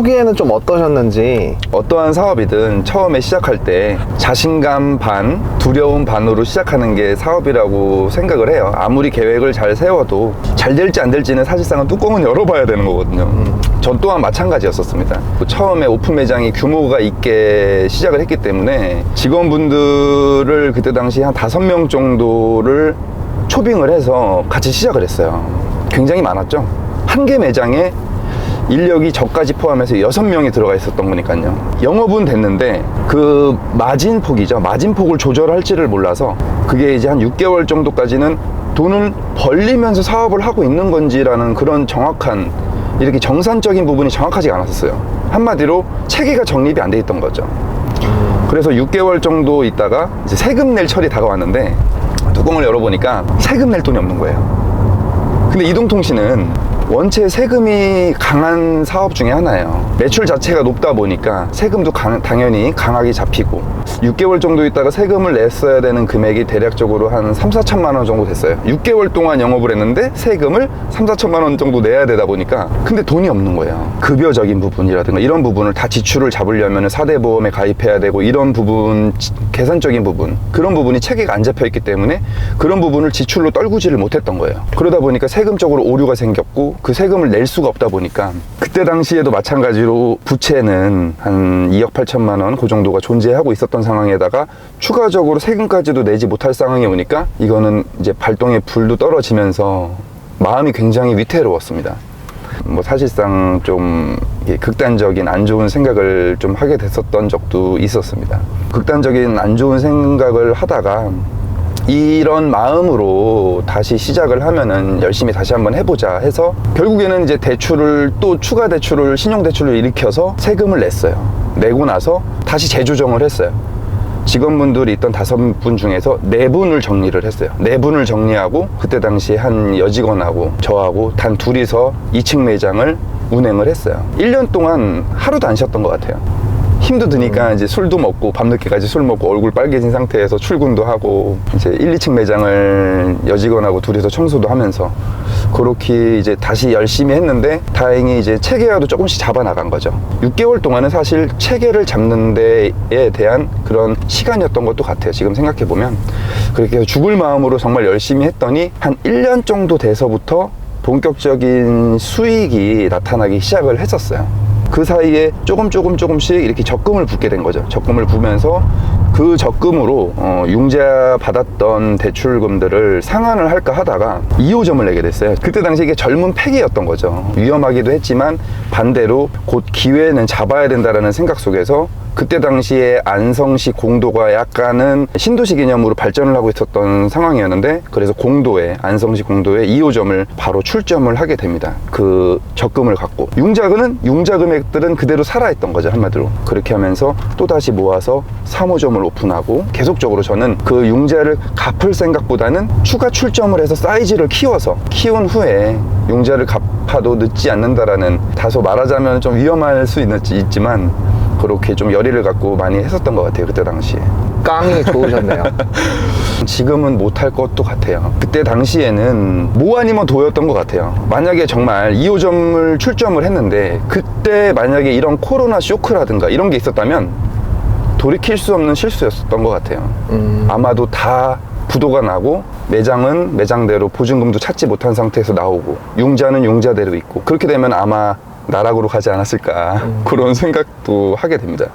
초기에는 좀 어떠셨는지. 어떠한 사업이든 처음에 시작할 때 자신감 반, 두려움 반으로 시작하는 게 사업이라고 생각을 해요. 아무리 계획을 잘 세워도 잘 될지 안 될지는 사실상은 뚜껑은 열어봐야 되는 거거든요. 전 또한 마찬가지였었습니다. 처음에 오픈 매장이 규모가 있게 시작을 했기 때문에 직원분들을 그때 당시 한 5명 정도를 초빙을 해서 같이 시작을 했어요. 굉장히 많았죠. 한 개 매장에 인력이 저까지 포함해서 6명이 들어가 있었던 거니까요. 영업은 됐는데 그 마진폭이죠. 마진폭을 조절할지를 몰라서 그게 이제 한 6개월 정도까지는 돈을 벌리면서 사업을 하고 있는 건지라는 그런 정확한, 이렇게 정산적인 부분이 정확하지 않았었어요. 한마디로 체계가 정립이 안 돼 있던 거죠. 그래서 6개월 정도 있다가 이제 세금 낼 철이 다가왔는데 뚜껑을 열어보니까 세금 낼 돈이 없는 거예요. 근데 이동통신은 원체 세금이 강한 사업 중에 하나예요. 매출 자체가 높다 보니까 세금도 당연히 강하게 잡히고 6개월 정도 있다가 세금을 냈어야 되는 금액이 대략적으로 한 3,4천만 원 정도 됐어요. 6개월 동안 영업을 했는데 세금을 3,4천만 원 정도 내야 되다 보니까 근데 돈이 없는 거예요. 급여적인 부분이라든가 이런 부분을 다 지출을 잡으려면 4대 보험에 가입해야 되고 이런 부분, 계산적인 부분, 그런 부분이 체계가 안 잡혀 있기 때문에 그런 부분을 지출로 떨구지를 못했던 거예요. 그러다 보니까 세금적으로 오류가 생겼고 그 세금을 낼 수가 없다 보니까 그때 당시에도 마찬가지로 부채는 한 2억 8천만 원 그 정도가 존재하고 있었던 상황에다가 추가적으로 세금까지도 내지 못할 상황이 오니까 이거는 이제 발동의 불도 떨어지면서 마음이 굉장히 위태로웠습니다. 뭐 사실상 좀 극단적인 안 좋은 생각을 좀 하게 됐었던 적도 있었습니다. 극단적인 안 좋은 생각을 하다가 이런 마음으로 다시 시작을 하면은 열심히 다시 한번 해보자 해서 결국에는 이제 대출을 또 추가 대출을 신용대출을 일으켜서 세금을 냈어요. 내고 나서 다시 재조정을 했어요. 직원분들이 있던 5분 중에서 4분을 정리를 했어요. 4분을 정리하고 그때 당시 한 여직원하고 저하고 단 둘이서 2층 매장을 운행을 했어요. 1년 동안 하루도 안 쉬었던 것 같아요. 힘도 드니까 이제 술도 먹고 밤늦게까지 술 먹고 얼굴 빨개진 상태에서 출근도 하고 이제 1, 2층 매장을 여직원하고 둘이서 청소도 하면서 그렇게 이제 다시 열심히 했는데 다행히 이제 체계화도 조금씩 잡아 나간 거죠. 6개월 동안은 사실 체계를 잡는 데에 대한 그런 시간이었던 것도 같아요. 지금 생각해 보면 그렇게 해서 죽을 마음으로 정말 열심히 했더니 한 1년 정도 돼서부터 본격적인 수익이 나타나기 시작을 했었어요. 그 사이에 조금씩 이렇게 적금을 붓게 된 거죠. 적금을 부면서 그 적금으로 융자 받았던 대출금들을 상환을 할까 하다가 2호점을 내게 됐어요. 그때 당시 이게 젊은 패기였던 거죠. 위험하기도 했지만 반대로 곧 기회는 잡아야 된다라는 생각 속에서 그때 당시에 안성시 공도가 약간은 신도시 개념으로 발전을 하고 있었던 상황이었는데 그래서 공도에, 안성시 공도에 2호점을 바로 출점을 하게 됩니다. 그 적금을 갖고 융자 금액들은 그대로 살아있던 거죠. 한마디로 그렇게 하면서 또다시 모아서 3호점을 오픈하고 계속적으로 저는 그 융자를 갚을 생각보다는 추가 출점을 해서 사이즈를 키운 후에 융자를 갚아도 늦지 않는다라는, 다소 말하자면 좀 위험할 수 있지만 그렇게 좀 열의를 갖고 많이 했었던 것 같아요. 그때 당시에 깡이 좋으셨네요. 지금은 못할 것도 같아요. 그때 당시에는 뭐 아니면 도였던 것 같아요. 만약에 정말 2호점을 출점을 했는데 그때 만약에 이런 코로나 쇼크라든가 이런 게 있었다면 돌이킬 수 없는 실수였었던 것 같아요. 아마도 다 부도가 나고 매장은 매장대로 보증금도 찾지 못한 상태에서 나오고 융자는 융자대로 있고 그렇게 되면 아마 나락으로 가지 않았을까 그런 생각도 하게 됩니다.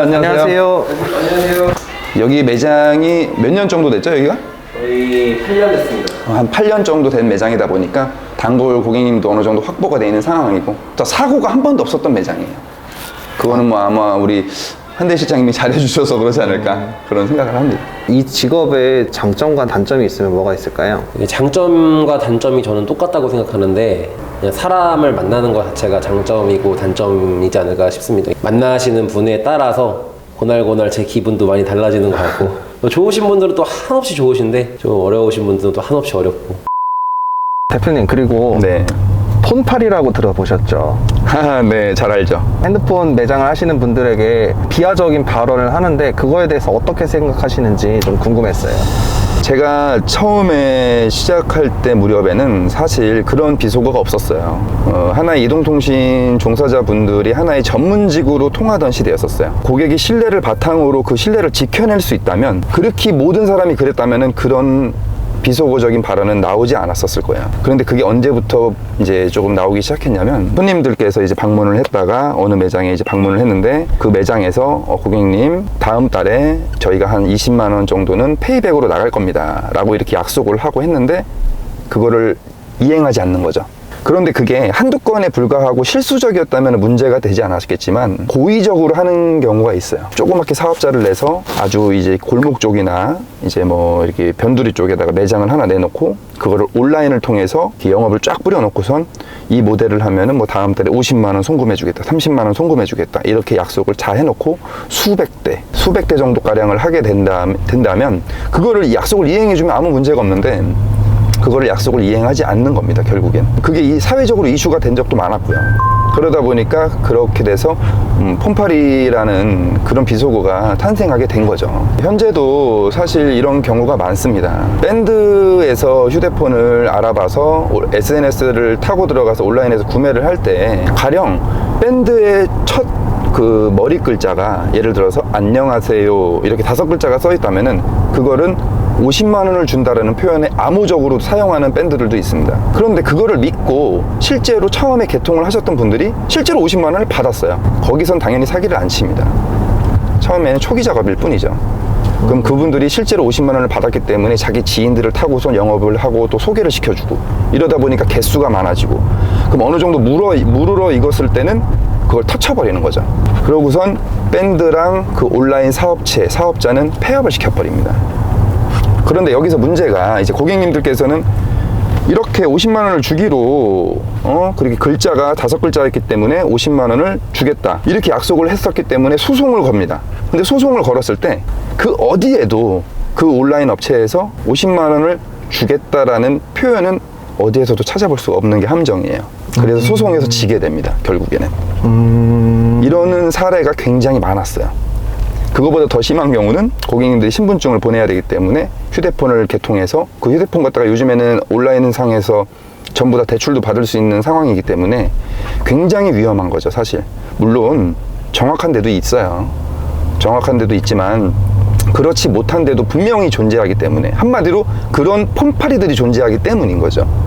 안녕하세요. 여기 매장이 몇 년 정도 됐죠, 여기가? 저희 8년 됐습니다. 한 8년 정도 된 매장이다 보니까 단골 고객님도 어느 정도 확보가 되어 있는 상황이고 또 사고가 한 번도 없었던 매장이에요. 그거는 뭐 아마 우리 한대 실장님이 잘해주셔서 그러지 않을까 그런 생각을 합니다. 이 직업에 장점과 단점이 있으면 뭐가 있을까요? 장점과 단점이 저는 똑같다고 생각하는데 그냥 사람을 만나는 것 자체가 장점이고 단점이지 않을까 싶습니다. 만나시는 분에 따라서 그날 제 기분도 많이 달라지는 것 같고 또 좋으신 분들은 또 한없이 좋으신데 좀 어려우신 분들은 또 한없이 어렵고. 대표님, 그리고 네. 폰팔이라고 들어보셨죠? 네, 잘 알죠. 핸드폰 매장을 하시는 분들에게 비하적인 발언을 하는데 그거에 대해서 어떻게 생각하시는지 좀 궁금했어요. 제가 처음에 시작할 때 무렵에는 사실 그런 비속어가 없었어요. 하나의 이동통신 종사자분들이 하나의 전문직으로 통하던 시대였었어요. 고객이 신뢰를 바탕으로 그 신뢰를 지켜낼 수 있다면, 그렇게 모든 사람이 그랬다면은 그런 비속어적인 발언은 나오지 않았었을 거예요. 그런데 그게 언제부터 이제 조금 나오기 시작했냐면, 손님들께서 이제 방문을 했다가 어느 매장에 이제 방문을 했는데, 그 매장에서 고객님 다음 달에 저희가 한 20만 원 정도는 페이백으로 나갈 겁니다 라고 이렇게 약속을 하고 했는데, 그거를 이행하지 않는 거죠. 그런데 그게 한두 건에 불과하고 실수적이었다면 문제가 되지 않았겠지만, 고의적으로 하는 경우가 있어요. 조그맣게 사업자를 내서 아주 이제 골목 쪽이나 이제 뭐 이렇게 변두리 쪽에다가 매장을 하나 내놓고, 그거를 온라인을 통해서 영업을 쫙 뿌려놓고선 이 모델을 하면은 뭐 다음 달에 50만 원 송금해주겠다, 30만 원 송금해주겠다, 이렇게 약속을 다 해놓고 수백 대 정도 가량을 하게 된다면 그거를 약속을 이행해주면 아무 문제가 없는데, 그거를 약속을 이행하지 않는 겁니다, 결국엔. 그게 이 사회적으로 이슈가 된 적도 많았고요. 그러다 보니까 그렇게 돼서 폰팔이라는 그런 비속어가 탄생하게 된 거죠. 현재도 사실 이런 경우가 많습니다. 밴드에서 휴대폰을 알아봐서 SNS를 타고 들어가서 온라인에서 구매를 할 때, 가령 밴드의 첫 그 머리 글자가 예를 들어서 안녕하세요 이렇게 5글자가 써 있다면은, 그거는 50만 원을 준다라는 표현에 암호적으로 사용하는 밴드들도 있습니다. 그런데 그거를 믿고 실제로 처음에 개통을 하셨던 분들이 실제로 50만 원을 받았어요. 거기선 당연히 사기를 안 칩니다. 처음에는 초기 작업일 뿐이죠. 그럼 그분들이 실제로 50만 원을 받았기 때문에 자기 지인들을 타고선 영업을 하고 또 소개를 시켜주고, 이러다 보니까 개수가 많아지고, 그럼 어느 정도 물으러 익었을 때는 그걸 터쳐버리는 거죠. 그러고선 밴드랑 그 온라인 사업자는 폐업을 시켜버립니다. 그런데 여기서 문제가, 이제 고객님들께서는 이렇게 50만 원을 주기로 그렇게 글자가 5글자였기 때문에 50만 원을 주겠다 이렇게 약속을 했었기 때문에 소송을 겁니다. 근데 소송을 걸었을 때 그 어디에도 그 온라인 업체에서 50만 원을 주겠다라는 표현은 어디에서도 찾아볼 수가 없는 게 함정이에요. 그래서 소송에서 지게 됩니다, 결국에는. 이러는 사례가 굉장히 많았어요. 그거보다 더 심한 경우는 고객님들이 신분증을 보내야 되기 때문에 휴대폰을 개통해서 그 휴대폰 갖다가 요즘에는 온라인 상에서 전부 다 대출도 받을 수 있는 상황이기 때문에 굉장히 위험한 거죠, 사실. 물론 정확한 데도 있어요. 정확한 데도 있지만 그렇지 못한 데도 분명히 존재하기 때문에, 한마디로 그런 폰파리들이 존재하기 때문인 거죠.